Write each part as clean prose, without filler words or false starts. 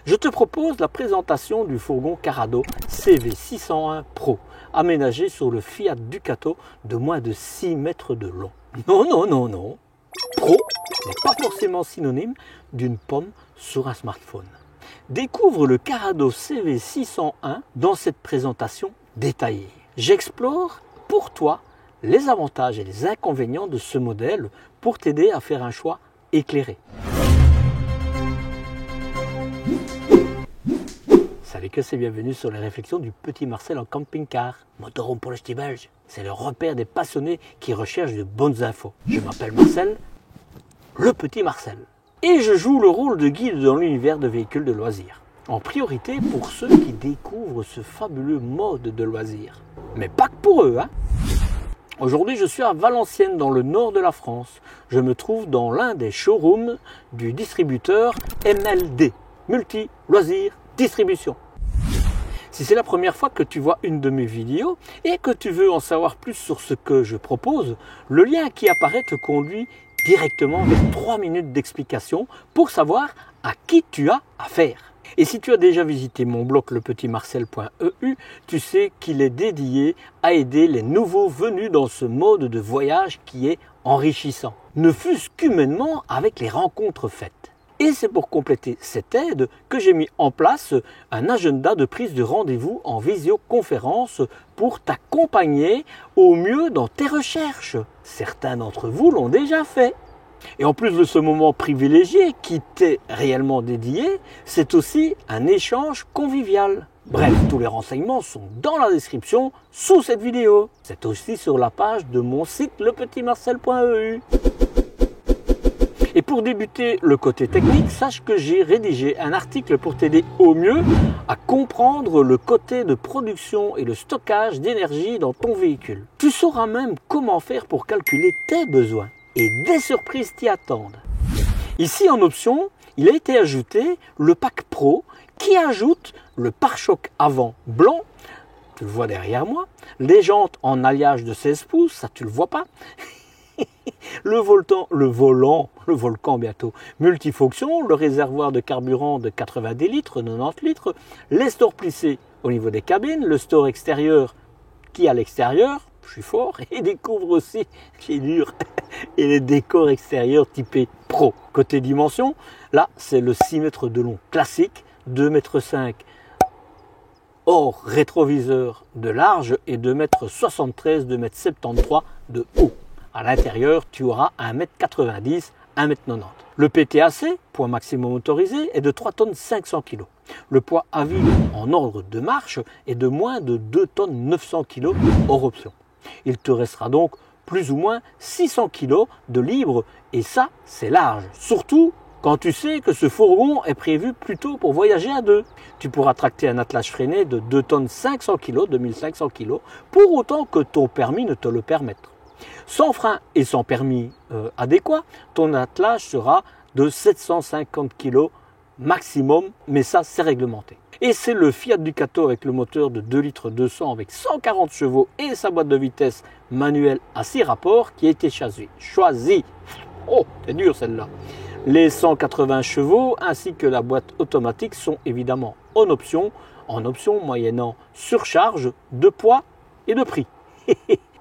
Je te propose la présentation du fourgon Carrado CV601 Pro, aménagé sur le Fiat Ducato de moins de 6 mètres de long. Non. Pro n'est pas forcément synonyme d'une pomme sur un smartphone. Découvre le Carrado CV601 dans cette présentation détaillée. J'explore pour toi les avantages et les inconvénients de ce modèle pour t'aider à faire un choix éclairé. Salut que c'est, bienvenue sur les réflexions du petit Marcel en camping-car. Motorhome pour le ch'ti belge, c'est le repère des passionnés qui recherchent de bonnes infos. Je m'appelle Marcel, le petit Marcel. Et je joue le rôle de guide dans l'univers de véhicules de loisirs. En priorité pour ceux qui découvrent ce fabuleux mode de loisirs. Mais pas que pour eux, hein. Aujourd'hui, je suis à Valenciennes, dans le nord de la France. Je me trouve dans l'un des showrooms du distributeur MLD, Multi Loisirs Distribution. Si c'est la première fois que tu vois une de mes vidéos et que tu veux en savoir plus sur ce que je propose, le lien qui apparaît te conduit directement vers 3 minutes d'explication pour savoir à qui tu as affaire. Et si tu as déjà visité mon blog lepetitmarcel.eu, tu sais qu'il est dédié à aider les nouveaux venus dans ce mode de voyage qui est enrichissant, ne fût-ce qu'humainement avec les rencontres faites. Et c'est pour compléter cette aide que j'ai mis en place un agenda de prise de rendez-vous en visioconférence pour t'accompagner au mieux dans tes recherches. Certains d'entre vous l'ont déjà fait. Et en plus de ce moment privilégié qui t'est réellement dédié, c'est aussi un échange convivial. Bref, tous les renseignements sont dans la description sous cette vidéo. C'est aussi sur la page de mon site lepetitmarcel.eu. Et pour débuter le côté technique, sache que j'ai rédigé un article pour t'aider au mieux à comprendre le côté de production et le stockage d'énergie dans ton véhicule. Tu sauras même comment faire pour calculer tes besoins. Et des surprises t'y attendent. Ici en option, il a été ajouté le pack Pro qui ajoute le pare-choc avant blanc, tu le vois derrière moi, les jantes en alliage de 16 pouces, ça tu le vois pas, le volcan bientôt, multifonction, le réservoir de carburant de 90 litres, 90 litres, les stores plissés au niveau des cabines, le store extérieur qui est à l'extérieur, je suis fort, et découvre aussi, qui est dur, et les décors extérieurs typés Pro. Côté dimension, là c'est le 6 mètres de long classique, 2,5 mètres hors rétroviseur de large et 2,73 m, 2,73 m de haut. À l'intérieur, tu auras 1,90 m, 1,90 m. Le PTAC, poids maximum autorisé, est de 3,5 kg. Le poids à vide en ordre de marche est de moins de 2,9 kg hors option. Il te restera donc plus ou moins 600 kg de libre et ça, c'est large. Surtout quand tu sais que ce fourgon est prévu plutôt pour voyager à deux. Tu pourras tracter un attelage freiné de 2,5 kg, 2500 kg, pour autant que ton permis ne te le permette. Sans frein et sans permis adéquat, ton attelage sera de 750 kg maximum, mais ça c'est réglementé. Et c'est le Fiat Ducato avec le moteur de 2 litres 200 avec 140 chevaux et sa boîte de vitesse manuelle à 6 rapports qui a été choisi. Oh, c'est dur celle-là. Les 180 chevaux ainsi que la boîte automatique sont évidemment en option moyennant surcharge de poids et de prix.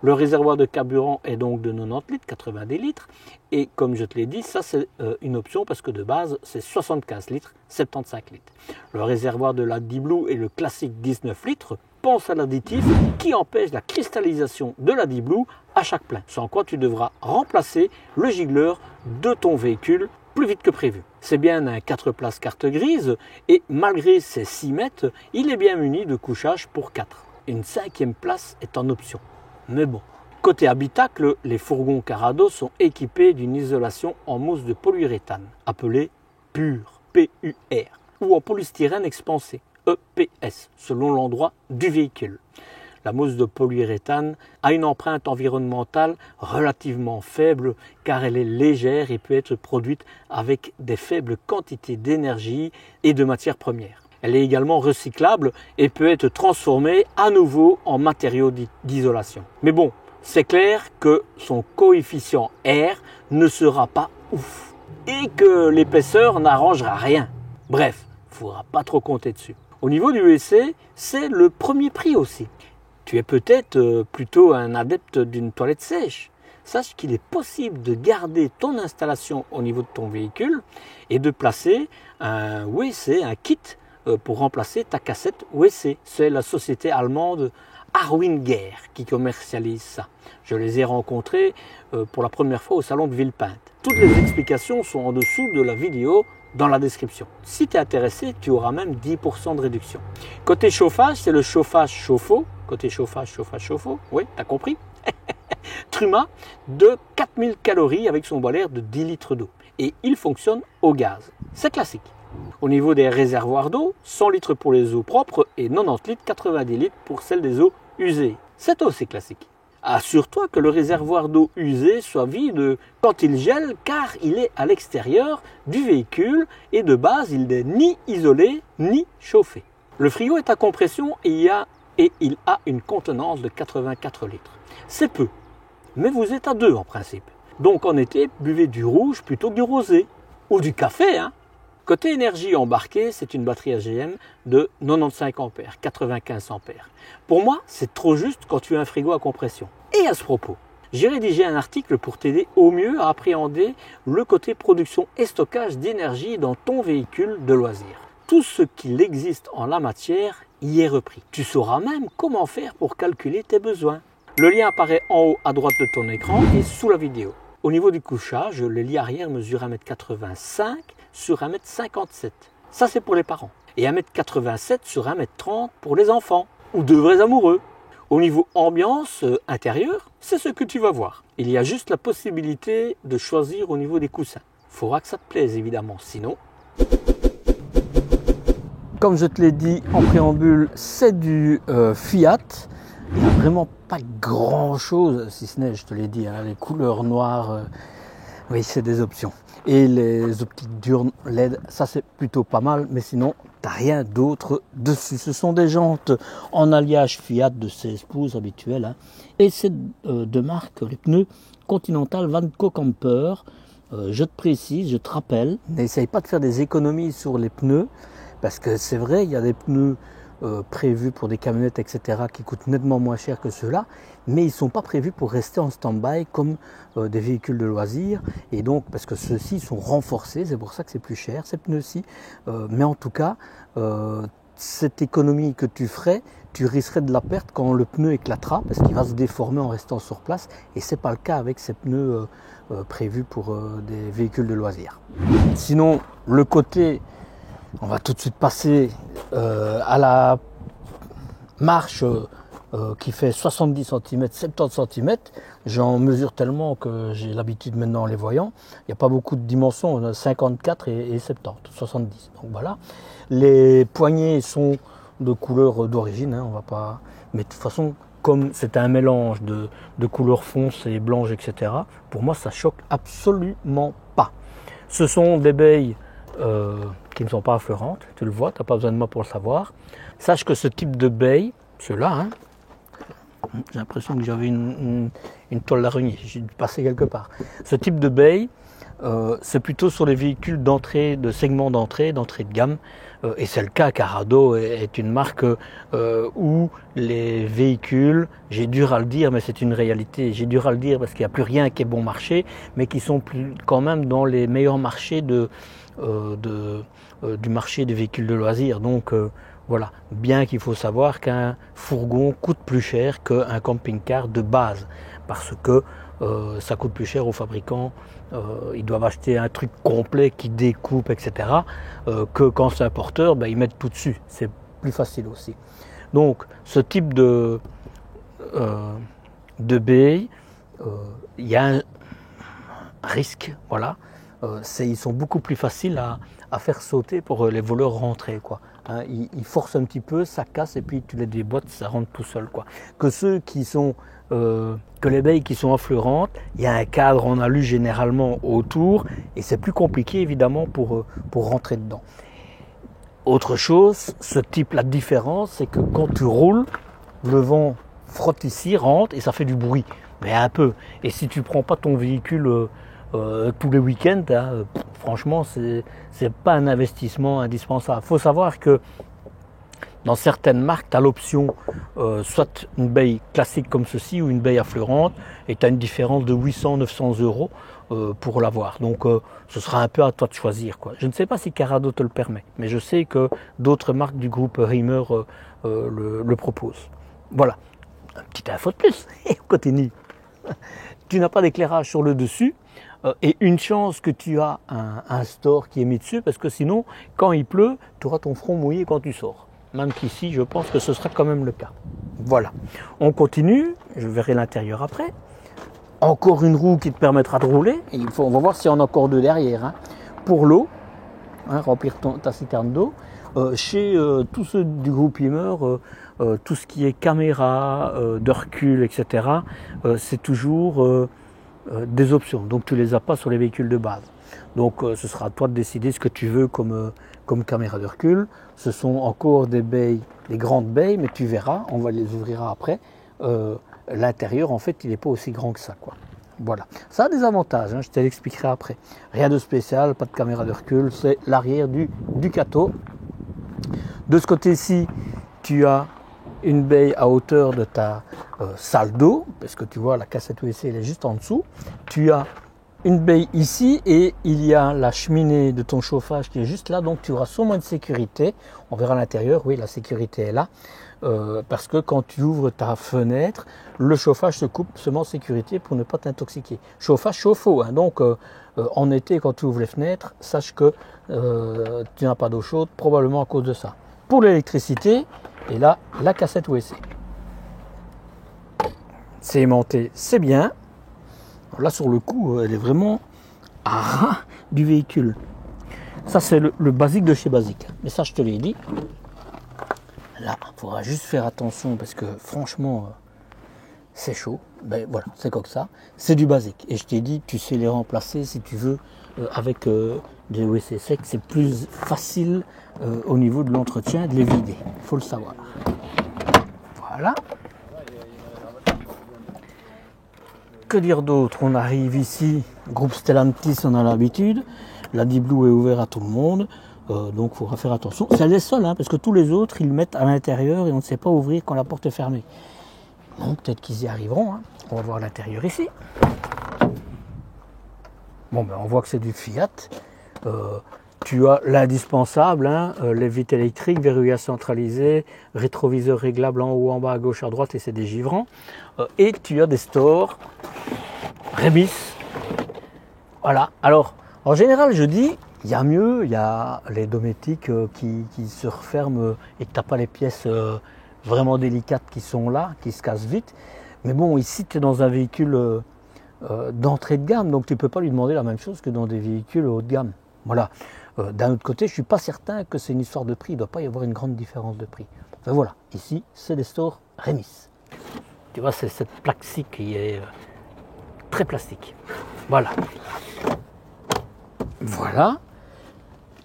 Le réservoir de carburant est donc de 90 litres, 90 litres. Et comme je te l'ai dit, ça c'est une option parce que de base c'est 75 litres, 75 litres. Le réservoir de la D-Blue est le classique 19 litres. Pense à l'additif qui empêche la cristallisation de la D-Blue à chaque plein. Sans quoi tu devras remplacer le gigleur de ton véhicule plus vite que prévu. C'est bien un 4 places carte grise et malgré ses 6 mètres, il est bien muni de couchage pour 4. Une 5e place est en option. Mais bon, côté habitacle, les fourgons Carrado sont équipés d'une isolation en mousse de polyuréthane, appelée PUR, P-U-R, ou en polystyrène expansé, EPS, selon l'endroit du véhicule. La mousse de polyuréthane a une empreinte environnementale relativement faible car elle est légère et peut être produite avec des faibles quantités d'énergie et de matières premières. Elle est également recyclable et peut être transformée à nouveau en matériau d'isolation. Mais bon, c'est clair que son coefficient R ne sera pas ouf et que l'épaisseur n'arrangera rien. Bref, ne faudra pas trop compter dessus. Au niveau du WC, c'est le premier prix aussi. Tu es peut-être plutôt un adepte d'une toilette sèche. Sache qu'il est possible de garder ton installation au niveau de ton véhicule et de placer un WC, un kit pour remplacer ta cassette WC. C'est la société allemande Arwinger qui commercialise ça. Je les ai rencontrés pour la première fois au salon de Villepinte. Toutes les explications sont en dessous de la vidéo dans la description. Si tu es intéressé, tu auras même 10% de réduction. Côté chauffage, c'est le chauffage chauffe-eau. Côté chauffage chauffe-eau, oui, tu as compris. Truma de 4000 calories avec son boiler de 10 litres d'eau. Et il fonctionne au gaz. C'est classique. Au niveau des réservoirs d'eau, 100 litres pour les eaux propres et 90 litres, 90 litres pour celles des eaux usées. C'est aussi classique. Assure-toi que le réservoir d'eau usée soit vide quand il gèle car il est à l'extérieur du véhicule et de base il n'est ni isolé ni chauffé. Le frigo est à compression et il a une contenance de 84 litres. C'est peu, mais vous êtes à 2 en principe. Donc en été, buvez du rouge plutôt que du rosé ou du café. Côté énergie embarquée, c'est une batterie AGM de 95 ampères, 95 ampères. Pour moi, c'est trop juste quand tu as un frigo à compression. Et à ce propos, j'ai rédigé un article pour t'aider au mieux à appréhender le côté production et stockage d'énergie dans ton véhicule de loisir. Tout ce qu'il existe en la matière y est repris. Tu sauras même comment faire pour calculer tes besoins. Le lien apparaît en haut à droite de ton écran et sous la vidéo. Au niveau du couchage, le lit arrière mesure 1,85 m sur 1,57 m. Ça, c'est pour les parents. Et 1,87 m sur 1,30 m pour les enfants ou deux vrais amoureux. Au niveau ambiance intérieure, c'est ce que tu vas voir. Il y a juste la possibilité de choisir au niveau des coussins. Il faudra que ça te plaise évidemment, sinon... Comme je te l'ai dit en préambule, c'est du Fiat. Il n'y a vraiment pas grand chose, si ce n'est, je te l'ai dit, les couleurs noires, oui, c'est des options. Et les optiques diurnes LED, ça c'est plutôt pas mal, mais sinon, tu n'as rien d'autre dessus. Ce sont des jantes en alliage Fiat de 16 pouces habituels. Et c'est de marque, les pneus Continental Vanco Camper. Je te précise, je te rappelle, n'essaye pas de faire des économies sur les pneus, parce que c'est vrai, il y a des pneus prévus pour des camionnettes, etc., qui coûtent nettement moins cher que ceux-là, mais ils ne sont pas prévus pour rester en stand-by comme des véhicules de loisirs, et donc, parce que ceux-ci sont renforcés, c'est pour ça que c'est plus cher, ces pneus-ci, mais en tout cas, cette économie que tu ferais, tu risquerais de la perte quand le pneu éclatera, parce qu'il va se déformer en restant sur place, et ce n'est pas le cas avec ces pneus prévus pour des véhicules de loisirs. Sinon, le côté... On va tout de suite passer à la marche qui fait 70 cm, 70 cm. J'en mesure tellement que j'ai l'habitude maintenant en les voyant. Il n'y a pas beaucoup de dimensions, on a 54 et 70, 70. Donc voilà. Les poignées sont de couleur d'origine, on va pas... Mais de toute façon, comme c'est un mélange de couleurs foncées, blanches, etc., pour moi, ça choque absolument pas. Ce sont des baies qui ne sont pas affleurantes, tu le vois, tu n'as pas besoin de moi pour le savoir. Sache que ce type de baie, ceux-là, j'ai l'impression que j'avais une toile d'araignée, j'ai dû passer quelque part. Ce type de baie, c'est plutôt sur les véhicules d'entrée, de segment d'entrée de gamme, et c'est le cas. Carado est une marque où les véhicules, j'ai dur à le dire, mais c'est une réalité, j'ai dur à le dire parce qu'il n'y a plus rien qui est bon marché, mais qui sont quand même dans les meilleurs marchés du marché des véhicules de loisirs. Donc voilà, bien qu'il faut savoir qu'un fourgon coûte plus cher qu'un camping-car de base, parce que ça coûte plus cher aux fabricants, ils doivent acheter un truc complet qui découpe, etc., que quand c'est un porteur, ils mettent tout dessus, c'est plus facile aussi. Donc ce type de baie, il y a un risque, voilà. Ils sont beaucoup plus faciles à faire sauter pour les voleurs rentrer, quoi. Ils forcent un petit peu, ça casse et puis tu les déboîtes, ça rentre tout seul, quoi. Que ceux qui sont que les baies qui sont affleurantes, il y a un cadre en alu généralement autour et c'est plus compliqué évidemment pour rentrer dedans. Autre chose, la différence, c'est que quand tu roules, le vent frotte ici, rentre et ça fait du bruit, mais un peu. Et si tu prends pas ton véhicule tous les week-ends, franchement, c'est pas un investissement indispensable. Il faut savoir que dans certaines marques, tu as l'option soit une baie classique comme ceci ou une baie affleurante et tu as une différence de 800-900 euros pour l'avoir. Donc ce sera un peu à toi de choisir, quoi. Je ne sais pas si Carado te le permet, mais je sais que d'autres marques du groupe Riemer le proposent. Voilà, un petit info de plus. Et on continue. Tu n'as pas d'éclairage sur le dessus et une chance que tu as un store qui est mis dessus parce que sinon, quand il pleut, tu auras ton front mouillé quand tu sors. Même qu'ici, je pense que ce sera quand même le cas. Voilà. On continue. Je verrai l'intérieur après. Encore une roue qui te permettra de rouler. Et on va voir s'il y en a encore deux derrière. Hein. Pour l'eau, hein, remplir ta citerne d'eau. Chez tous ceux du groupe Riemer, tout ce qui est caméra, de recul, etc., c'est toujours des options. Donc tu ne les as pas sur les véhicules de base. Donc ce sera à toi de décider ce que tu veux comme caméra de recul. Ce sont encore des baies, des grandes baies, mais tu verras, on va les ouvrir après. L'intérieur, en fait, il n'est pas aussi grand que ça, quoi. Voilà. Ça a des avantages, hein, je te l'expliquerai après. Rien de spécial, pas de caméra de recul, c'est l'arrière du Ducato. De ce côté-ci, tu as une baie à hauteur de ta salle d'eau, parce que tu vois, la cassette USB, elle est juste en dessous. Tu as une baie ici et il y a la cheminée de ton chauffage qui est juste là, donc tu auras sûrement une sécurité. On verra à l'intérieur, oui, la sécurité est là, parce que quand tu ouvres ta fenêtre, le chauffage se coupe seulement en sécurité pour ne pas t'intoxiquer. Chauffage chauffe-eau, hein, donc en été, quand tu ouvres les fenêtres, sache que tu n'as pas d'eau chaude, probablement à cause de ça. Pour l'électricité, et là, la cassette USB. C'est aimanté, c'est bien. Là, sur le coup, elle est vraiment à ras du véhicule. Ça, c'est le basique de chez Basique. Mais ça, je te l'ai dit. Là, il faudra juste faire attention parce que franchement, c'est chaud. Ben voilà, c'est comme ça. C'est du basique. Et je t'ai dit, tu sais les remplacer si tu veux avec des WC secs. C'est plus facile au niveau de l'entretien de les vider. Il faut le savoir. Voilà. Que dire d'autre? On arrive ici, groupe Stellantis, on a l'habitude. La D-Blue est ouverte à tout le monde, donc il faudra faire attention. C'est les seuls, hein, parce que tous les autres, ils le mettent à l'intérieur et on ne sait pas ouvrir quand la porte est fermée. Donc peut-être qu'ils y arriveront. Hein. On va voir l'intérieur ici. Bon, ben, on voit que c'est du Fiat. Tu as l'indispensable, hein, les vitres électriques, verrouillage centralisé, rétroviseur réglable en haut, en bas, à gauche, à droite, et c'est des givrants. Et tu as des stores Remis. Voilà. Alors, en général, je dis, il y a mieux, il y a les dométiques qui se referment et que tu n'as pas les pièces vraiment délicates qui sont là, qui se cassent vite. Mais bon, ici, tu es dans un véhicule d'entrée de gamme, donc tu ne peux pas lui demander la même chose que dans des véhicules haut de gamme. Voilà. D'un autre côté, je ne suis pas certain que c'est une histoire de prix, il ne doit pas y avoir une grande différence de prix. Enfin voilà, ici, c'est des stores Remis. Tu vois, c'est cette plaque-ci qui est très plastique. Voilà. Voilà.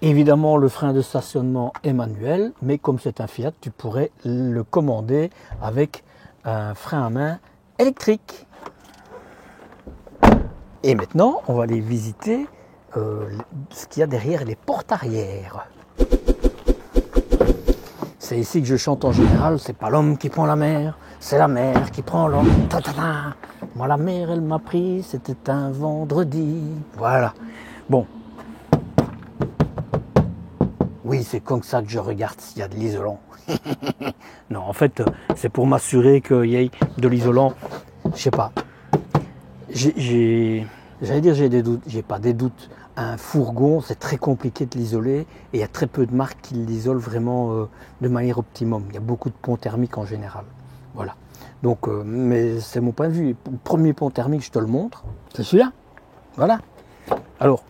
Évidemment, le frein de stationnement est manuel, mais comme c'est un Fiat, tu pourrais le commander avec un frein à main électrique. Et maintenant, on va aller visiter ce qu'il y a derrière les portes arrière. C'est ici que je chante en général, c'est pas l'homme qui prend la mer, c'est la mer qui prend l'homme. Ta-ta-ta. Moi la mer elle m'a pris, c'était un vendredi. Voilà. Bon. Oui, c'est comme ça que je regarde s'il y a de l'isolant. Non, en fait, c'est pour m'assurer qu'il y ait de l'isolant. Je sais pas. J'allais dire j'ai des doutes, j'ai pas des doutes. Un fourgon, c'est très compliqué de l'isoler et il y a très peu de marques qui l'isolent vraiment de manière optimum. Il y a beaucoup de ponts thermiques en général. Voilà. Donc, mais c'est mon point de vue. Le premier pont thermique, je te le montre. C'est celui-là. Voilà. Alors,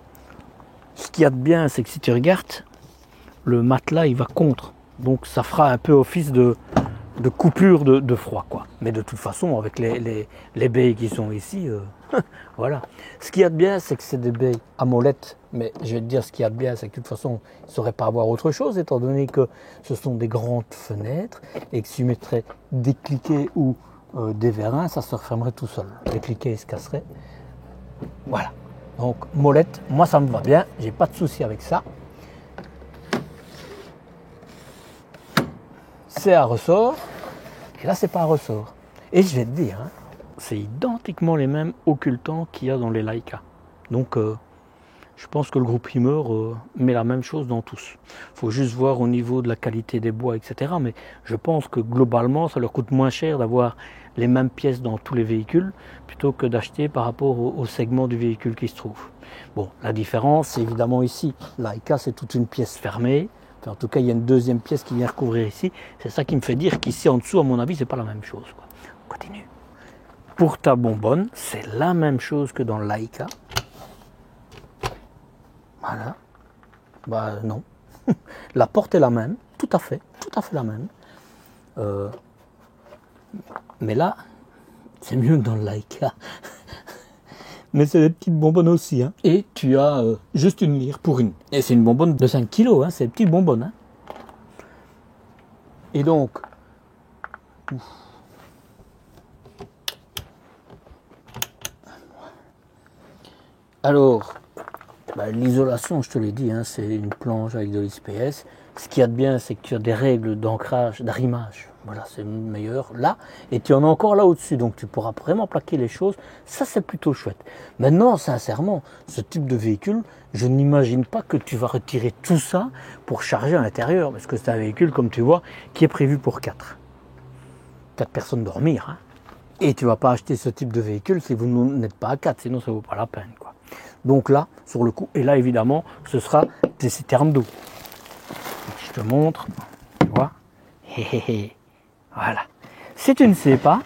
ce qu'il y a de bien, c'est que si tu regardes, le matelas, il va contre. Donc, ça fera un peu office de coupure de froid, quoi. Mais de toute façon, avec les baies qui sont ici, voilà. Ce qu'il y a de bien, c'est que c'est des baies à molette. Mais je vais te dire, ce qu'il y a de bien, c'est que de toute façon, il ne saurait pas avoir autre chose, étant donné que ce sont des grandes fenêtres et que si tu mettrais des cliquets ou des vérins, ça se refermerait tout seul. Les cliquets, ils se casseraient. Voilà. Donc molette, moi ça me va bien, j'ai pas de souci avec ça. C'est à ressort, et là c'est pas à ressort. Et je vais te dire, hein, c'est identiquement les mêmes occultants qu'il y a dans les Leica. Donc je pense que le groupe Himmer met la même chose dans tous. Il faut juste voir au niveau de la qualité des bois, etc. Mais je pense que globalement, ça leur coûte moins cher d'avoir les mêmes pièces dans tous les véhicules plutôt que d'acheter par rapport au segment du véhicule qui se trouve. Bon, la différence, c'est évidemment ici. Leica, c'est toute une pièce fermée. Enfin, en tout cas, il y a une deuxième pièce qui vient recouvrir ici. C'est ça qui me fait dire qu'ici, en dessous, à mon avis, c'est pas la même chose, quoi. On continue. Pour ta bonbonne, c'est la même chose que dans Leica. Voilà. Bah non. La porte est la même, tout à fait la même. Mais là, c'est mieux que dans le Leica. Mais c'est des petites bonbonnes aussi. Hein. Et tu as juste une lire pour une. Et c'est une bonbonne de 5 kilos, hein, c'est des petites bonbonnes. Hein. Et donc, alors, bah, l'isolation, je te l'ai dit, hein, c'est une planche avec de l'IPS. Ce qu'il y a de bien, c'est que tu as des règles d'ancrage, d'arrimage. Voilà, c'est meilleur là. Et tu en as encore là au-dessus, donc tu pourras vraiment plaquer les choses. Ça, c'est plutôt chouette. Maintenant, sincèrement, ce type de véhicule, je n'imagine pas que tu vas retirer tout ça pour charger à l'intérieur. Parce que c'est un véhicule, comme tu vois, qui est prévu pour 4. 4 personnes dormir. Hein. Et tu ne vas pas acheter ce type de véhicule si vous n'êtes pas à 4, sinon ça ne vaut pas la peine, quoi. Donc là, sur le coup, et là évidemment, ce sera des citernes d'eau. Je te montre, tu vois. Voilà. Si tu ne sais pas,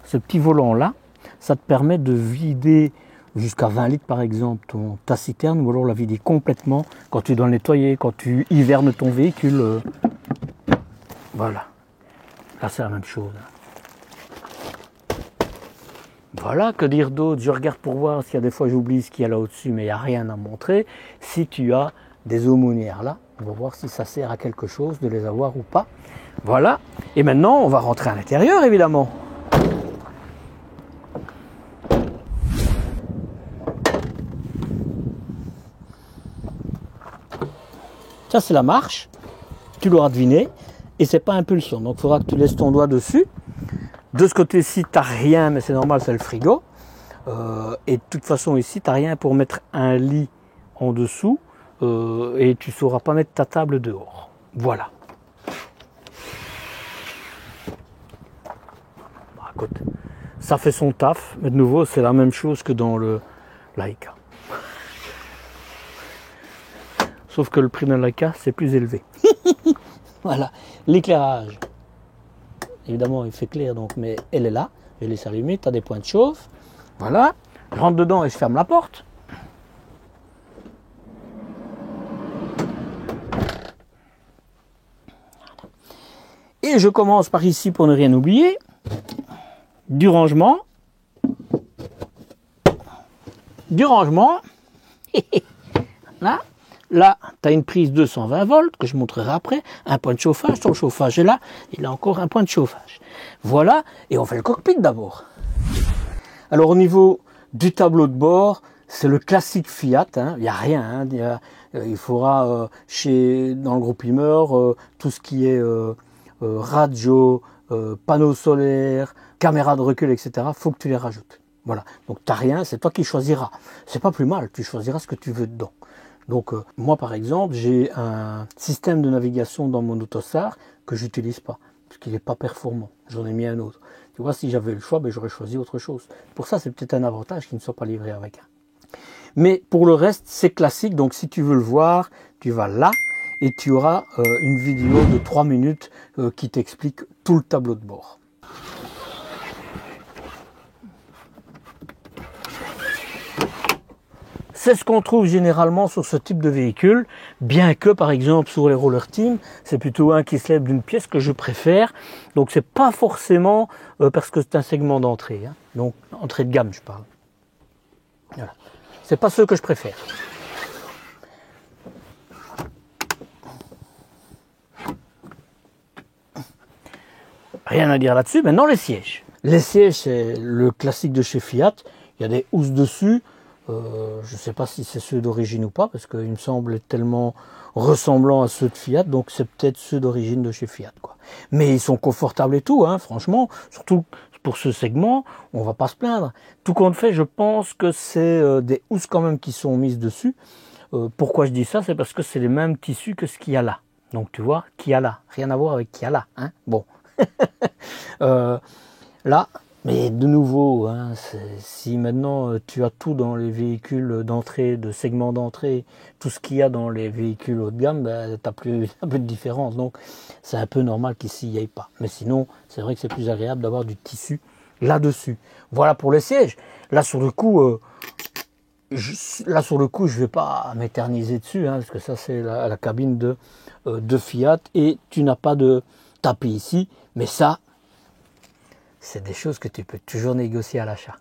ce petit volant-là, ça te permet de vider jusqu'à 20 litres par exemple ta citerne, ou alors la vider complètement quand tu dois le nettoyer, quand tu hivernes ton véhicule. Voilà. Là, c'est la même chose. Voilà, que dire d'autre? Je regarde pour voir s'il y a des fois j'oublie ce qu'il y a là au-dessus, mais il n'y a rien à montrer. Si tu as des aumônières là, on va voir si ça sert à quelque chose de les avoir ou pas. Voilà, et maintenant on va rentrer à l'intérieur évidemment. Ça c'est la marche, tu l'auras deviné, et c'est pas impulsion, donc il faudra que tu laisses ton doigt dessus. De ce côté-ci, tu n'as rien, mais c'est normal, c'est le frigo. Et de toute façon, ici, tu n'as rien pour mettre un lit en dessous. Et tu ne sauras pas mettre ta table dehors. Voilà. Bah, écoute, ça fait son taf. Mais de nouveau, c'est la même chose que dans le Leica. Sauf que le prix d'un Leica, c'est plus élevé. Voilà. L'éclairage. Évidemment, il fait clair, donc, mais elle est là. Je laisse allumer, tu as des points de chauffe. Voilà. Je rentre dedans et je ferme la porte. Et je commence par ici pour ne rien oublier. Du rangement. Du rangement. Là. Là, tu as une prise 220 volts que je montrerai après, un point de chauffage, ton chauffage est là, il a encore un point de chauffage. Voilà, et on fait le cockpit d'abord. Alors au niveau du tableau de bord, c'est le classique Fiat, hein, il n'y a rien, hein, il faudra dans le groupe Himmer, tout ce qui est radio, panneaux solaires, caméra de recul, etc., il faut que tu les rajoutes. Voilà, donc tu n'as rien, c'est toi qui choisiras. C'est pas plus mal, tu choisiras ce que tu veux dedans. Donc moi par exemple, j'ai un système de navigation dans mon Autosar que je n'utilise pas, parce qu'il n'est pas performant. J'en ai mis un autre. Tu vois, si j'avais le choix, ben, j'aurais choisi autre chose. Pour ça, c'est peut-être un avantage qu'il ne soit pas livré avec un. Mais pour le reste, c'est classique. Donc si tu veux le voir, tu vas là et tu auras une vidéo de 3 minutes qui t'explique tout le tableau de bord. C'est ce qu'on trouve généralement sur ce type de véhicule, bien que par exemple sur les Roller Team, c'est plutôt un qui se lève d'une pièce que je préfère. Donc c'est pas forcément parce que c'est un segment d'entrée, hein. Donc entrée de gamme je parle. Voilà. C'est pas ceux que je préfère. Rien à dire là-dessus. Maintenant les sièges. Les sièges c'est le classique de chez Fiat. Il y a des housses dessus. Je ne sais pas si c'est ceux d'origine ou pas, parce qu'ils me semblent tellement ressemblants à ceux de Fiat, donc c'est peut-être ceux d'origine de chez Fiat, quoi. Mais ils sont confortables et tout, hein, franchement, surtout pour ce segment, on va pas se plaindre. Tout compte fait, je pense que c'est des housses quand même qui sont mises dessus. Pourquoi je dis ça? C'est parce que c'est les mêmes tissus que ce qu'il y a là. Donc tu vois, qu'il y a là, rien à voir avec qu'il y a là, hein. Bon. Là, mais de nouveau, hein, si maintenant tu as tout dans les véhicules d'entrée, de segment d'entrée, tout ce qu'il y a dans les véhicules haut de gamme, ben, tu n'as plus un peu de différence. Donc c'est un peu normal qu'ici il n'y ait pas. Mais sinon, c'est vrai que c'est plus agréable d'avoir du tissu là-dessus. Voilà pour les sièges. Là sur le coup, je ne vais pas m'éterniser dessus, hein, parce que ça c'est la cabine de Fiat et tu n'as pas de tapis ici, mais ça, c'est des choses que tu peux toujours négocier à l'achat.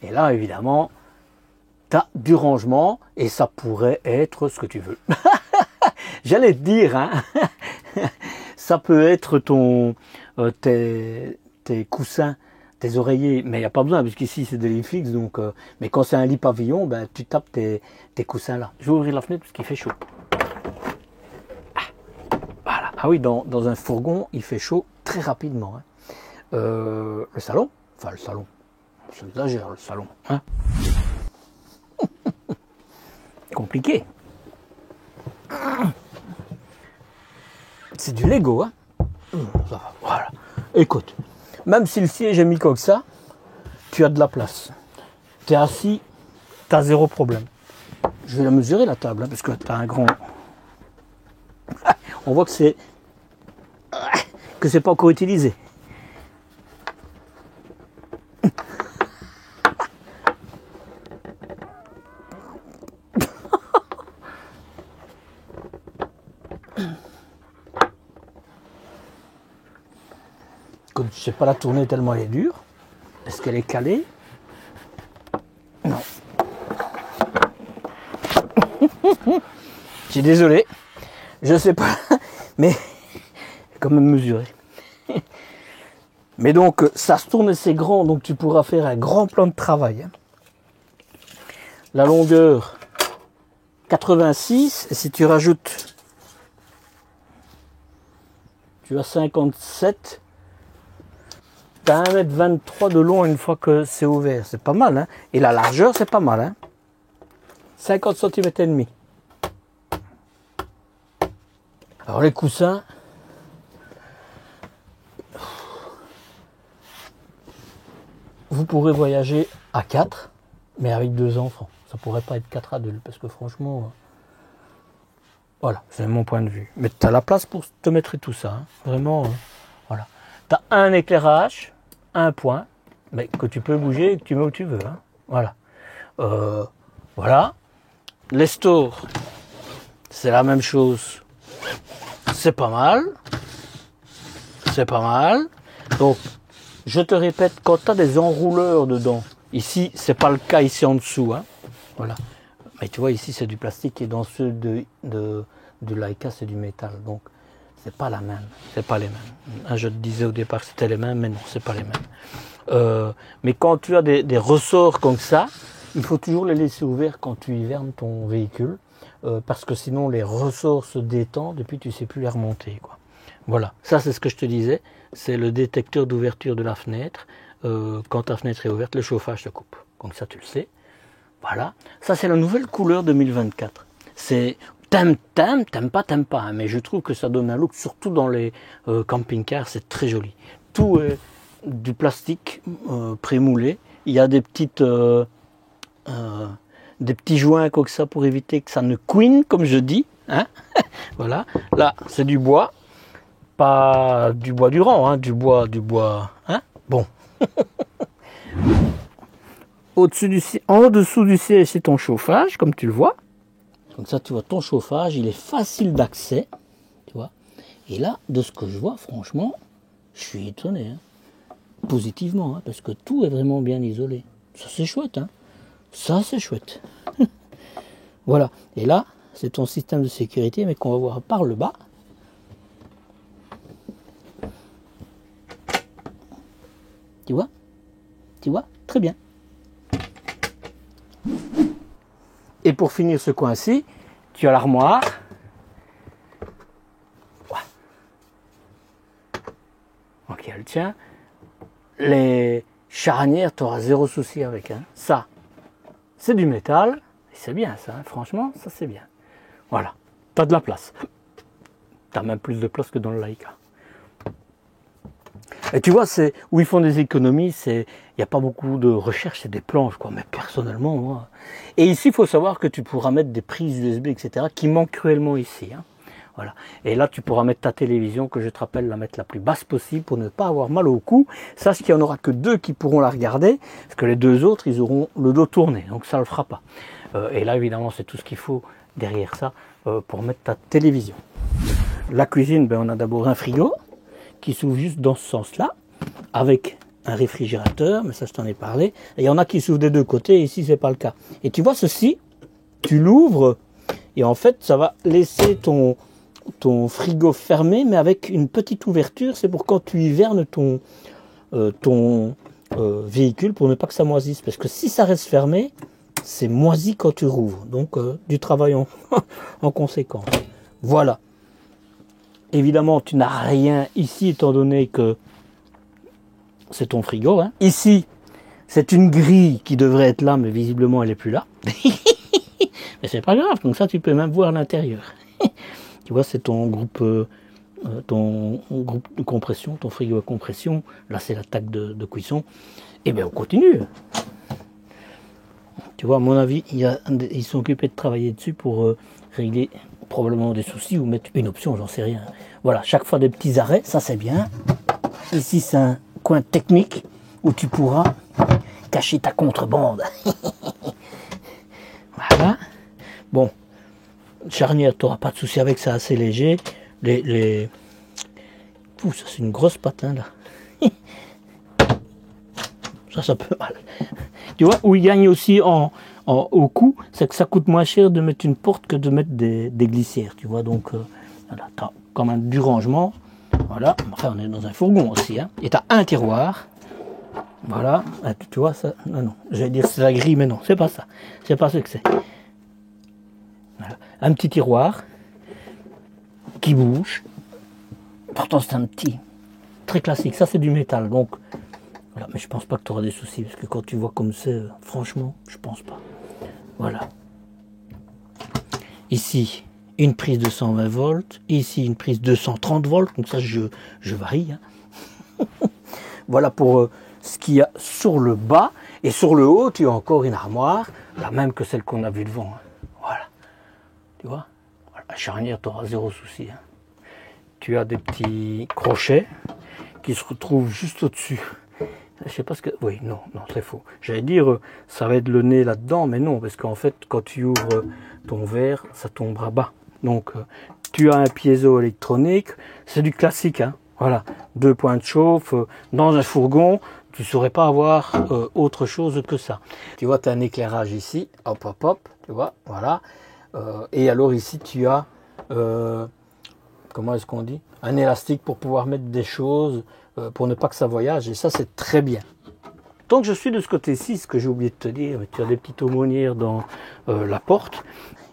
Et là, évidemment, tu as du rangement et ça pourrait être ce que tu veux. J'allais te dire, hein, ça peut être tes coussins, tes oreillers, mais il n'y a pas besoin, puisqu'ici c'est des lits fixes, donc, mais quand c'est un lit pavillon, ben, tu tapes tes coussins là. Je vais ouvrir la fenêtre parce qu'il fait chaud. Voilà. Ah oui, dans un fourgon, il fait chaud très rapidement, hein. Le salon, j'exagère le salon, hein. Compliqué. C'est du Lego, hein. Ça va, voilà. Écoute, même si le siège est mis comme ça, tu as de la place. Tu es assis, tu as zéro problème. Je vais la mesurer la table, hein, parce que tu as un grand. On voit que c'est pas encore utilisé. Je ne sais pas la tourner tellement elle est dure. Est-ce qu'elle est calée? Non. Je suis désolé. Je sais pas. Mais quand même mesuré. Mais donc ça se tourne, c'est grand, donc tu pourras faire un grand plan de travail. La longueur 86, et si tu rajoutes, tu as 57. Tu as 1,23 m de long une fois que c'est ouvert, c'est pas mal, hein. Et la largeur, c'est pas mal, hein. 50 cm et demi. Alors les coussins, vous pourrez voyager à 4, mais avec 2 enfants. Ça pourrait pas être 4 adultes, parce que franchement, voilà, c'est mon point de vue. Mais tu as la place pour te mettre tout ça, hein. Vraiment, voilà. Tu as un éclairage, un point, mais que tu peux bouger et que tu mets où tu veux, hein. Voilà. Voilà. Les stores, c'est la même chose. C'est pas mal. C'est pas mal. Donc, je te répète, quand tu as des enrouleurs dedans, ici, c'est pas le cas ici en dessous, hein. Voilà. Mais tu vois, ici, c'est du plastique et dans ceux de Laika, c'est du métal. Donc, c'est pas la même. C'est pas les mêmes. Je te disais au départ que c'était les mêmes, mais non, c'est pas les mêmes. Mais quand tu as des ressorts comme ça, il faut toujours les laisser ouverts quand tu hivernes ton véhicule, parce que sinon les ressorts se détendent et puis tu sais plus les remonter, quoi. Voilà, ça c'est ce que je te disais, c'est le détecteur d'ouverture de la fenêtre. Quand ta fenêtre est ouverte, le chauffage se coupe. Comme ça tu le sais. Voilà, ça c'est la nouvelle couleur 2024. C'est t'aimes pas, hein, mais je trouve que ça donne un look, surtout dans les camping-cars, c'est très joli. Tout est du plastique prémoulé. Il y a des petites des petits joints comme ça pour éviter que ça ne couine, comme je dis, hein. Voilà, là c'est du bois, pas du bois durant, hein, du bois, hein. Bon. En dessous du siège, c'est ton chauffage, comme tu le vois. Comme ça, tu vois, ton chauffage, il est facile d'accès, tu vois. Et là, de ce que je vois, franchement, je suis étonné, hein. Positivement, hein, parce que tout est vraiment bien isolé. Ça, c'est chouette, hein. Ça, c'est chouette. Voilà. Et là, c'est ton système de sécurité, mais qu'on va voir par le bas. Tu vois? Tu vois? Très bien. Et pour finir ce coin-ci, tu as l'armoire. Ok, elle tient. Les charnières, tu auras zéro souci avec. Hein. Ça, c'est du métal. C'est bien ça, hein. Franchement, ça c'est bien. Voilà, tu as de la place. Tu as même plus de place que dans le Leica. Et tu vois, c'est où ils font des économies, il n'y a pas beaucoup de recherche, c'est des planches, quoi. Mais personnellement, moi. Et ici, il faut savoir que tu pourras mettre des prises USB, etc., qui manquent cruellement ici. Hein. Voilà. Et là, tu pourras mettre ta télévision, que je te rappelle, la mettre la plus basse possible pour ne pas avoir mal au cou. Sache qu'il n'y en aura que 2 qui pourront la regarder, parce que les 2 autres, ils auront le dos tourné, donc ça ne le fera pas. Et là, évidemment, c'est tout ce qu'il faut derrière ça pour mettre ta télévision. La cuisine, ben, on a d'abord un frigo qui s'ouvre juste dans ce sens-là, avec un réfrigérateur, mais ça je t'en ai parlé. Et il y en a qui s'ouvrent des 2 côtés, et ici c'est pas le cas. Et tu vois ceci, tu l'ouvres, et en fait ça va laisser ton frigo fermé, mais avec une petite ouverture, c'est pour quand tu hivernes ton véhicule, pour ne pas que ça moisisse. Parce que si ça reste fermé, c'est moisi quand tu rouvres. Donc du travail en conséquence. Voilà. Évidemment, tu n'as rien ici, étant donné que c'est ton frigo. Hein. Ici, c'est une grille qui devrait être là, mais visiblement, elle n'est plus là. Mais c'est pas grave, comme ça, tu peux même voir l'intérieur. Tu vois, c'est ton groupe de compression, ton frigo à compression. Là, c'est la taque de cuisson. Et bien, on continue. Tu vois, à mon avis, ils sont occupés de travailler dessus pour régler probablement des soucis ou mettre une option, j'en sais rien. Voilà, chaque fois des petits arrêts, ça c'est bien. Ici, c'est un coin technique où tu pourras cacher ta contrebande. Voilà. Bon, charnière, tu n'auras pas de souci avec ça, assez léger. Ouh, ça c'est une grosse patin là. Ça peut mal. Tu vois, où il gagne aussi au coût, c'est que ça coûte moins cher de mettre une porte que de mettre des glissières. Tu vois, donc voilà, tu as quand même du rangement. Voilà, enfin on est dans un fourgon aussi. Hein. Et tu as un tiroir. Voilà, tu vois ça. Non, j'allais dire c'est la grille, mais non, c'est pas ça. C'est pas ce que c'est. Voilà. Un petit tiroir qui bouge. Pourtant c'est un petit, très classique. Ça c'est du métal, donc. Voilà, mais je pense pas que tu auras des soucis, parce que quand tu vois comme c'est, franchement, je pense pas. Voilà. Ici, une prise de 120 volts. Ici, une prise de 230 volts. Donc ça, je varie. Hein. Voilà pour ce qu'il y a sur le bas. Et sur le haut, tu as encore une armoire, la même que celle qu'on a vue devant. Hein. Voilà. Tu vois, la charnière, tu auras zéro souci. Hein. Tu as des petits crochets qui se retrouvent juste au-dessus. Je sais pas ce que... Oui, non, c'est faux. J'allais dire, ça va être le nez là-dedans, mais non, parce qu'en fait, quand tu ouvres ton verre, ça tombera bas. Donc, tu as un piézo électronique, c'est du classique, hein. Voilà, 2 points de chauffe, dans un fourgon, tu ne saurais pas avoir autre chose que ça. Tu vois, tu as un éclairage ici, hop, hop, hop, tu vois, voilà. Et alors ici, tu as, comment est-ce qu'on dit? Un élastique pour pouvoir mettre des choses, pour ne pas que ça voyage, et ça c'est très bien. Donc je suis de ce côté-ci, ce que j'ai oublié de te dire, tu as des petites aumônières dans la porte.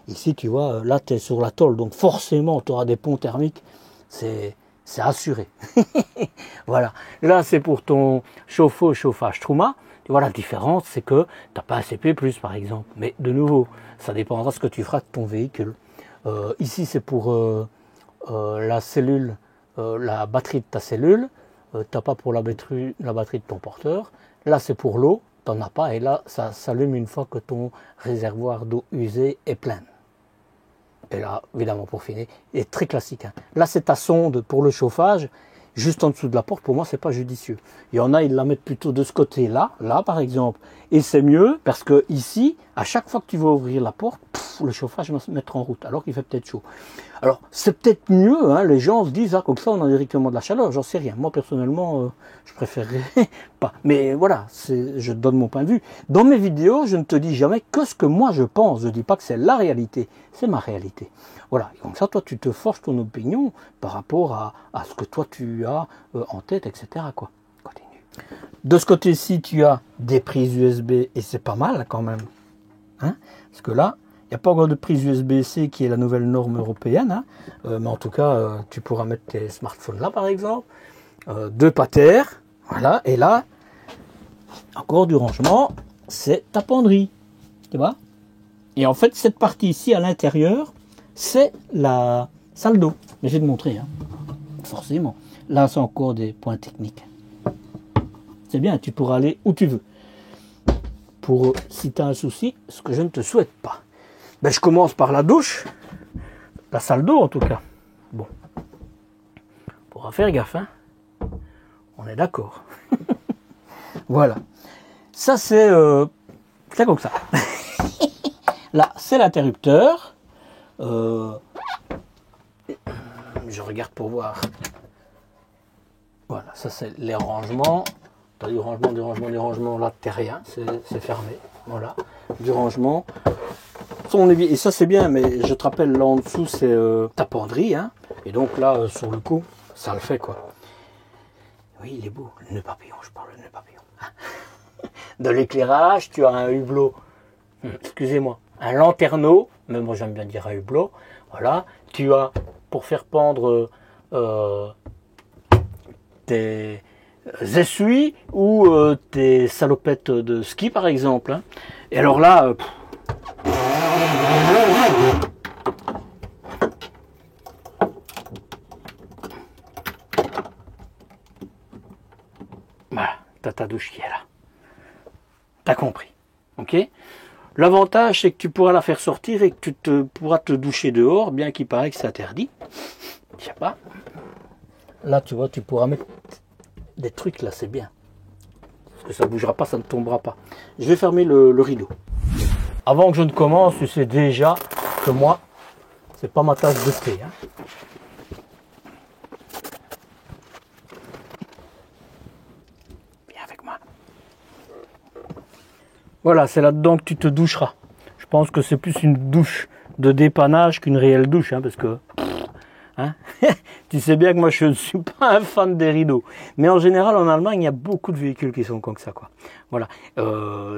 Ici tu vois, là tu es sur la tôle, donc forcément tu auras des ponts thermiques, c'est assuré. Voilà, là c'est pour ton chauffe-eau, chauffage Truma. Tu vois la différence, c'est que tu n'as pas un CP+, par exemple, mais de nouveau, ça dépendra de ce que tu feras de ton véhicule. Ici c'est pour la cellule, la batterie de ta cellule. Tu n'as pas pour la batterie de ton porteur. Là, c'est pour l'eau, tu n'en as pas. Et là, ça s'allume une fois que ton réservoir d'eau usée est plein. Et là, évidemment, pour finir, est très classique. Hein. Là, c'est ta sonde pour le chauffage, juste en dessous de la porte. Pour moi, c'est pas judicieux. Il y en a, ils la mettent plutôt de ce côté-là, là, par exemple. Et c'est mieux parce que ici, à chaque fois que tu vas ouvrir la porte, le chauffage va se mettre en route, alors qu'il fait peut-être chaud. Alors, c'est peut-être mieux, hein, les gens se disent, ah, comme ça, on a directement de la chaleur, j'en sais rien. Moi, personnellement, je préférerais pas. Mais voilà, je donne mon point de vue. Dans mes vidéos, je ne te dis jamais que ce que moi je pense. Je ne dis pas que c'est la réalité, c'est ma réalité. Voilà, et comme ça, toi, tu te forges ton opinion par rapport à ce que toi, tu as en tête, etc. Quoi. Continue. De ce côté-ci, tu as des prises USB, et c'est pas mal, quand même. hein, parce que là, il n'y a pas encore de prise USB-C qui est la nouvelle norme européenne, hein, mais en tout cas, tu pourras mettre tes smartphones là, par exemple. 2 patères, voilà, et là, encore du rangement, c'est ta penderie, tu vois. Et en fait, cette partie ici, à l'intérieur, c'est la salle d'eau. Mais je vais te montrer, hein, forcément. Là, c'est encore des points techniques. C'est bien, tu pourras aller où tu veux. Pour, si tu as un souci, ce que je ne te souhaite pas. Ben, je commence par la douche, la salle d'eau en tout cas. Bon, on pourra faire gaffe, hein. On est d'accord. Voilà. Ça, c'est comme ça. Là, c'est l'interrupteur. Je regarde pour voir. Voilà, ça, c'est les rangements. T'as du rangement. Là, t'es rien. C'est fermé. Voilà. Du rangement. Et ça, c'est bien, mais je te rappelle, là en dessous, c'est ta penderie. Hein. Et donc, là, sur le coup, ça le fait, quoi. Oui, il est beau. Le nœud papillon, je parle de nœud papillon. De l'éclairage, tu as un hublot. Excusez-moi. Un lanterneau. Mais moi, j'aime bien dire un hublot. Voilà. Tu as, pour faire pendre tes essuies ou tes salopettes de ski, par exemple. Hein. Et alors là... Voilà, t'as ta douche qui est là. T'as compris, ok? L'avantage, c'est que tu pourras la faire sortir et que tu pourras te doucher dehors, bien qu'il paraît que c'est interdit. Je sais pas. Là, tu vois, tu pourras mettre des trucs, là, c'est bien. Parce que ça ne bougera pas, ça ne tombera pas. Je vais fermer le rideau. Avant que je ne commence, tu sais déjà que moi, c'est pas ma tasse de thé. Hein. Viens avec moi. Voilà, c'est là-dedans que tu te doucheras. Je pense que c'est plus une douche de dépannage qu'une réelle douche, hein, parce que... Hein tu sais bien que moi je ne suis pas un fan des rideaux. Mais en général en Allemagne il y a beaucoup de véhicules qui sont comme ça, quoi. Voilà.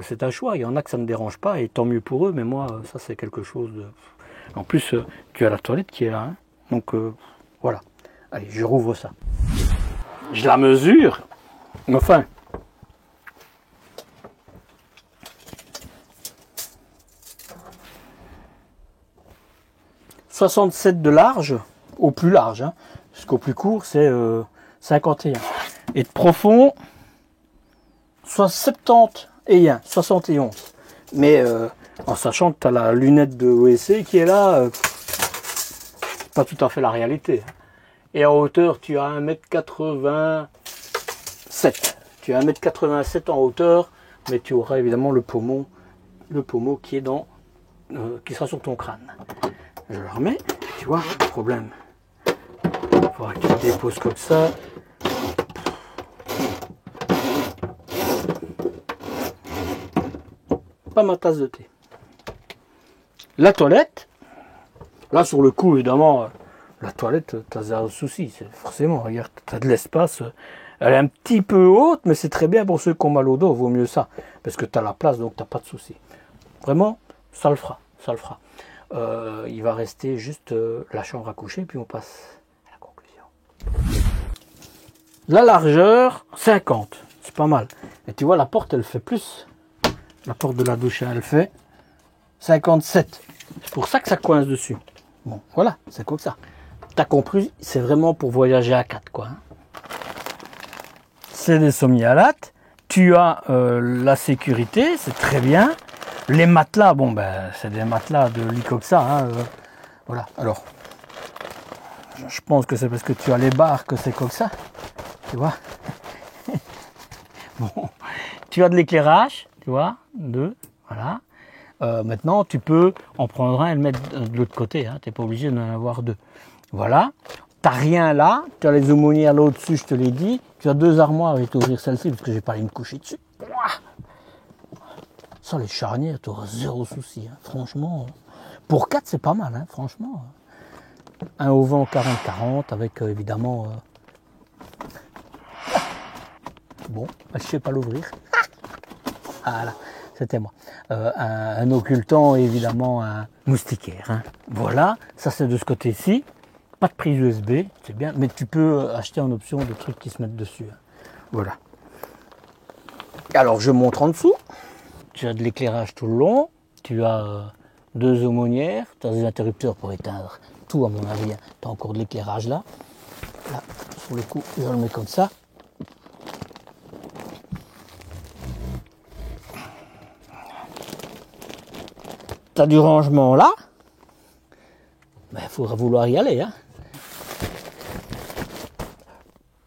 C'est un choix, il y en a que ça ne me dérange pas et tant mieux pour eux, mais moi ça c'est quelque chose de... En plus tu as la toilette qui est là, hein. Donc voilà. Allez, je rouvre ça. Je la mesure. Enfin. « 67 de large ». Au plus large, hein, parce qu'au plus court, c'est 51. Et de profond, soit 71. Mais en sachant que tu as la lunette de OSC qui est là, pas tout à fait la réalité. Et en hauteur, tu as 1,87 m. Tu as 1,87 m en hauteur, mais tu auras évidemment le pommeau qui est qui sera sur ton crâne. Je le remets, tu vois, le problème. Il faudra que tu le déposes comme ça. Pas ma tasse de thé. La toilette. Là, sur le coup, évidemment, la toilette, tu as zéro souci. Forcément, regarde, tu as de l'espace. Elle est un petit peu haute, mais c'est très bien pour ceux qui ont mal au dos. Vaut mieux ça. Parce que tu as la place, donc tu n'as pas de souci. Vraiment, ça le fera. Ça le fera. Il va rester juste la chambre à coucher, puis on passe à la conclusion. La largeur, 50. C'est pas mal. Et tu vois, la porte, elle fait plus. La porte de la douche, elle fait 57. C'est pour ça que ça coince dessus. Bon, voilà, c'est comme ça. T'as compris, c'est vraiment pour voyager à 4, quoi. Hein. C'est des sommialates. Tu as la sécurité, c'est très bien. Les matelas, bon, ben, c'est des matelas de lit comme ça. Hein, voilà, alors, je pense que c'est parce que tu as les barres que c'est comme ça. Tu vois. Bon, tu as de l'éclairage, tu vois, voilà. Maintenant, tu peux en prendre un et le mettre de l'autre côté. Hein, tu n'es pas obligé d'en avoir 2. Voilà. Tu n'as rien là. Tu as les aumônières là au-dessus, je te l'ai dit. Tu as 2 armoires. Je vais t'ouvrir celle-ci parce que j'ai pas allé me coucher dessus. Ça, les charnières, tu auras zéro souci. Hein. Franchement, pour 4, c'est pas mal. Hein, franchement. Un auvent 40-40 avec évidemment... Bon, je ne sais pas l'ouvrir. Voilà. c'était moi. Un occultant et évidemment un moustiquaire. Hein. Voilà, ça c'est de ce côté-ci. Pas de prise USB, c'est bien, mais tu peux acheter en option des trucs qui se mettent dessus. Hein. Voilà. Alors je montre en dessous. Tu as de l'éclairage tout le long. Tu as 2 aumônières. Tu as des interrupteurs pour éteindre tout à mon avis. Hein. Tu as encore de l'éclairage là. Là, sur le coup, je le mets comme ça. Tu as du rangement là. Ben, il faudra vouloir y aller. Hein.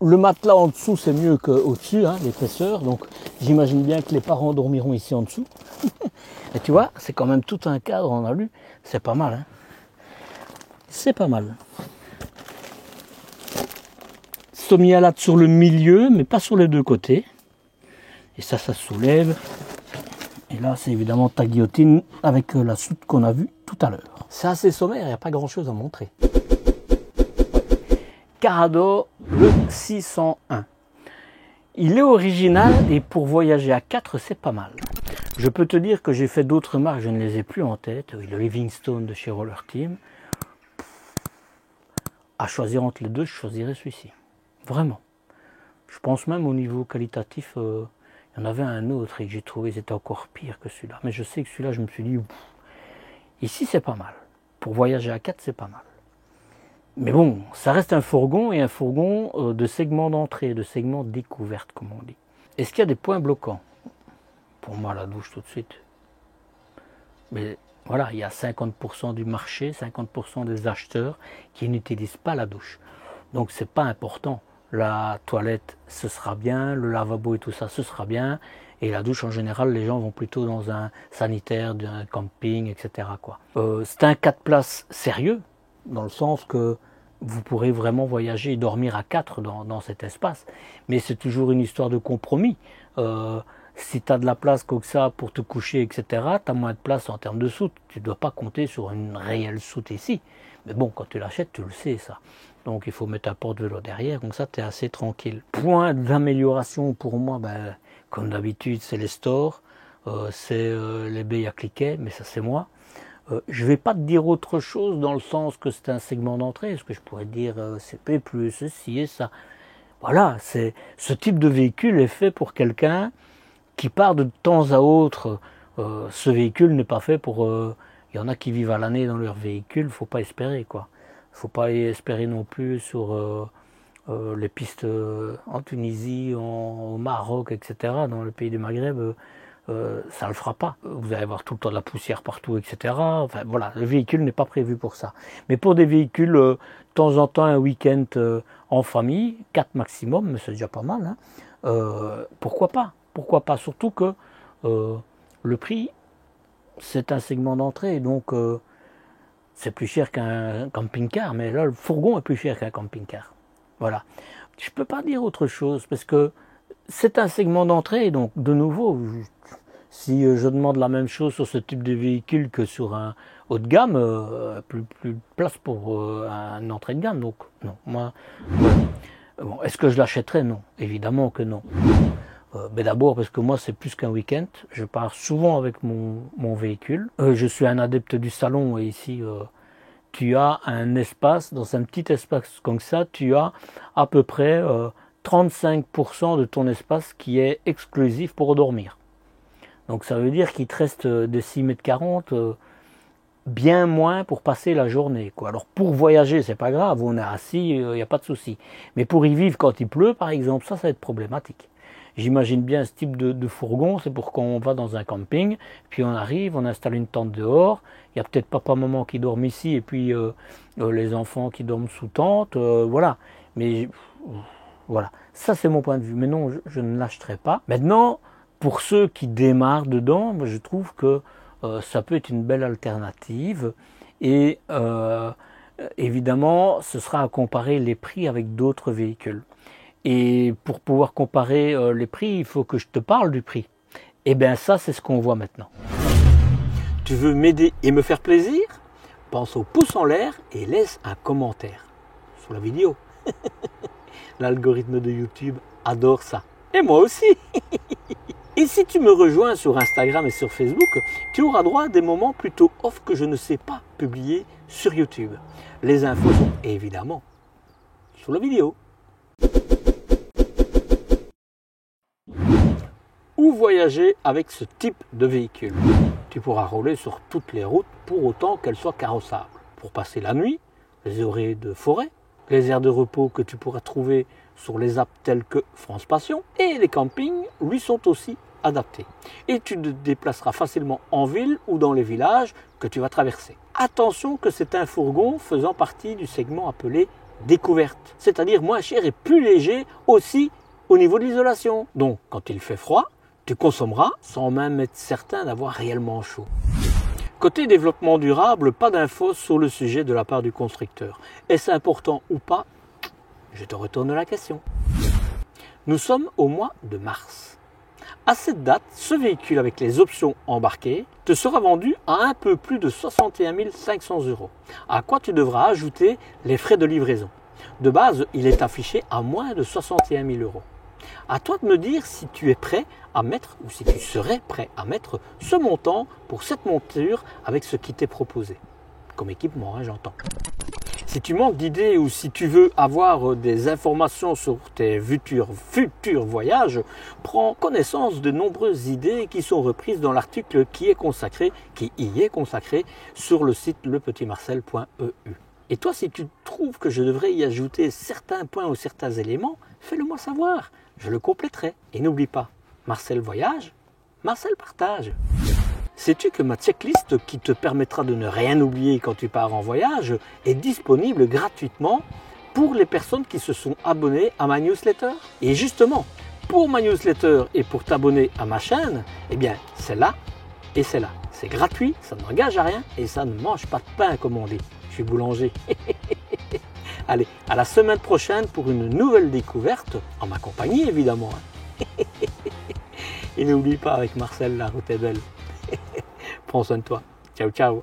Le matelas en dessous, c'est mieux qu'au-dessus, hein, l'épaisseur. Donc, j'imagine bien que les parents dormiront ici en dessous. Et tu vois, c'est quand même tout un cadre en alu. C'est pas mal. Hein. C'est pas mal. Sommialate sur le milieu, mais pas sur les 2 côtés. Et ça se soulève. Et là, c'est évidemment ta guillotine avec la soute qu'on a vue tout à l'heure. C'est assez sommaire, il n'y a pas grand-chose à montrer. Carador, le 601. Il est original et pour voyager à 4, c'est pas mal. Je peux te dire que j'ai fait d'autres marques, je ne les ai plus en tête. Le Livingstone de chez Roller Team. À choisir entre les 2, je choisirais celui-ci. Vraiment. Je pense même au niveau qualitatif, il y en avait un autre et que j'ai trouvé c'était encore pire que celui-là. Mais je sais que celui-là, je me suis dit, ici c'est pas mal. Pour voyager à 4, c'est pas mal. Mais bon, ça reste un fourgon et un fourgon de segment d'entrée, de segment découverte, comme on dit. Est-ce qu'il y a des points bloquants? Pour moi, la douche tout de suite. Mais voilà, il y a 50% du marché, 50% des acheteurs qui n'utilisent pas la douche. Donc c'est pas important. La toilette, ce sera bien, le lavabo et tout ça, ce sera bien. Et la douche, en général, les gens vont plutôt dans un sanitaire, d'un camping, etc. C'est un 4 places sérieux, dans le sens que vous pourrez vraiment voyager et dormir à 4 dans cet espace. Mais c'est toujours une histoire de compromis. Si tu as de la place comme ça pour te coucher, etc., tu as moins de place en termes de soute. Tu ne dois pas compter sur une réelle soute ici. Mais bon, quand tu l'achètes, tu le sais ça. Donc il faut mettre un porte-vélo derrière, donc ça tu es assez tranquille. Point d'amélioration pour moi, ben, comme d'habitude, c'est les stores, c'est les baies à cliquet, mais ça c'est moi. Je ne vais pas te dire autre chose dans le sens que c'est un segment d'entrée, ce que je pourrais dire CP+, ceci et ça. Voilà, ce type de véhicule est fait pour quelqu'un qui part de temps à autre. Ce véhicule n'est pas fait pour... Il y en a qui vivent à l'année dans leur véhicule, il ne faut pas espérer quoi. Il ne faut pas espérer non plus sur les pistes en Tunisie, au Maroc, etc., dans le pays du Maghreb. Ça ne le fera pas. Vous allez avoir tout le temps de la poussière partout, etc. Enfin voilà, le véhicule n'est pas prévu pour ça. Mais pour des véhicules, de temps en temps, un week-end en famille, 4 maximum, mais c'est déjà pas mal. Hein. Pourquoi pas? Pourquoi pas? Surtout que le prix, c'est un segment d'entrée, donc c'est plus cher qu'un camping-car. Mais là, le fourgon est plus cher qu'un camping-car. Voilà. Je ne peux pas dire autre chose, parce que c'est un segment d'entrée, donc de nouveau, si je demande la même chose sur ce type de véhicule que sur un haut de gamme, plus de place pour un entrée de gamme. Donc non, moi, bon, est-ce que je l'achèterais? Non, évidemment que non. Mais d'abord parce que moi c'est plus qu'un week-end, je pars souvent avec mon véhicule. Je suis un adepte du salon et ici tu as un espace, dans un petit espace comme ça, tu as à peu près 35% de ton espace qui est exclusif pour dormir. Donc ça veut dire qu'il te reste de 6,40 m, bien moins pour passer la journée, quoi. Alors pour voyager, c'est pas grave, on est assis, il n'y a pas de souci. Mais pour y vivre quand il pleut, par exemple, ça va être problématique. J'imagine bien ce type de fourgon, c'est pour quand on va dans un camping, puis on arrive, on installe une tente dehors, il y a peut-être papa, maman qui dorment ici, et puis les enfants qui dorment sous tente, voilà. Mais voilà, ça c'est mon point de vue. Mais non, je ne l'achèterai pas. Maintenant, pour ceux qui démarrent dedans, je trouve que ça peut être une belle alternative. Et évidemment, ce sera à comparer les prix avec d'autres véhicules. Et pour pouvoir comparer les prix, il faut que je te parle du prix. Et bien ça, c'est ce qu'on voit maintenant. Tu veux m'aider et me faire plaisir? Pense au pouce en l'air et laisse un commentaire sous la vidéo. L'algorithme de YouTube adore ça. Et moi aussi. Et si tu me rejoins sur Instagram et sur Facebook, tu auras droit à des moments plutôt off que je ne sais pas publier sur YouTube. Les infos sont évidemment sous la vidéo. Où voyager avec ce type de véhicule? Tu pourras rouler sur toutes les routes pour autant qu'elles soient carrossables. Pour passer la nuit, les horaires de forêt, les aires de repos que tu pourras trouver sur les apps telles que France Passion et les campings lui sont aussi adaptés. Et tu te déplaceras facilement en ville ou dans les villages que tu vas traverser. Attention que c'est un fourgon faisant partie du segment appelé découverte, c'est-à-dire moins cher et plus léger aussi au niveau de l'isolation. Donc quand il fait froid, tu consommeras sans même être certain d'avoir réellement chaud. Côté développement durable, pas d'infos sur le sujet de la part du constructeur. Est-ce important ou pas? Je te retourne la question. Nous sommes au mois de mars. À cette date, ce véhicule avec les options embarquées te sera vendu à un peu plus de 61 500 €, à quoi tu devras ajouter les frais de livraison. De base, il est affiché à moins de 61 000 €. À toi de me dire si tu es prêt à mettre ou si tu serais prêt à mettre ce montant pour cette monture avec ce qui t'est proposé. Comme équipement, j'entends. Si tu manques d'idées ou si tu veux avoir des informations sur tes futurs voyages, prends connaissance de nombreuses idées qui sont reprises dans l'article qui y est consacré sur le site lepetitmarcel.eu. Et toi, si tu trouves que je devrais y ajouter certains points ou certains éléments, fais-le moi savoir. Je le compléterai. Et n'oublie pas, Marcel voyage, Marcel partage. Sais-tu que ma checklist qui te permettra de ne rien oublier quand tu pars en voyage est disponible gratuitement pour les personnes qui se sont abonnées à ma newsletter? Et justement, pour ma newsletter et pour t'abonner à ma chaîne, eh bien, c'est là et c'est là. C'est gratuit, ça n'engage à rien et ça ne mange pas de pain comme on dit. Je suis boulanger. Allez, à la semaine prochaine pour une nouvelle découverte, en ma compagnie évidemment. Et n'oublie pas, avec Marcel, la route est belle. Prends soin de toi. Ciao, ciao.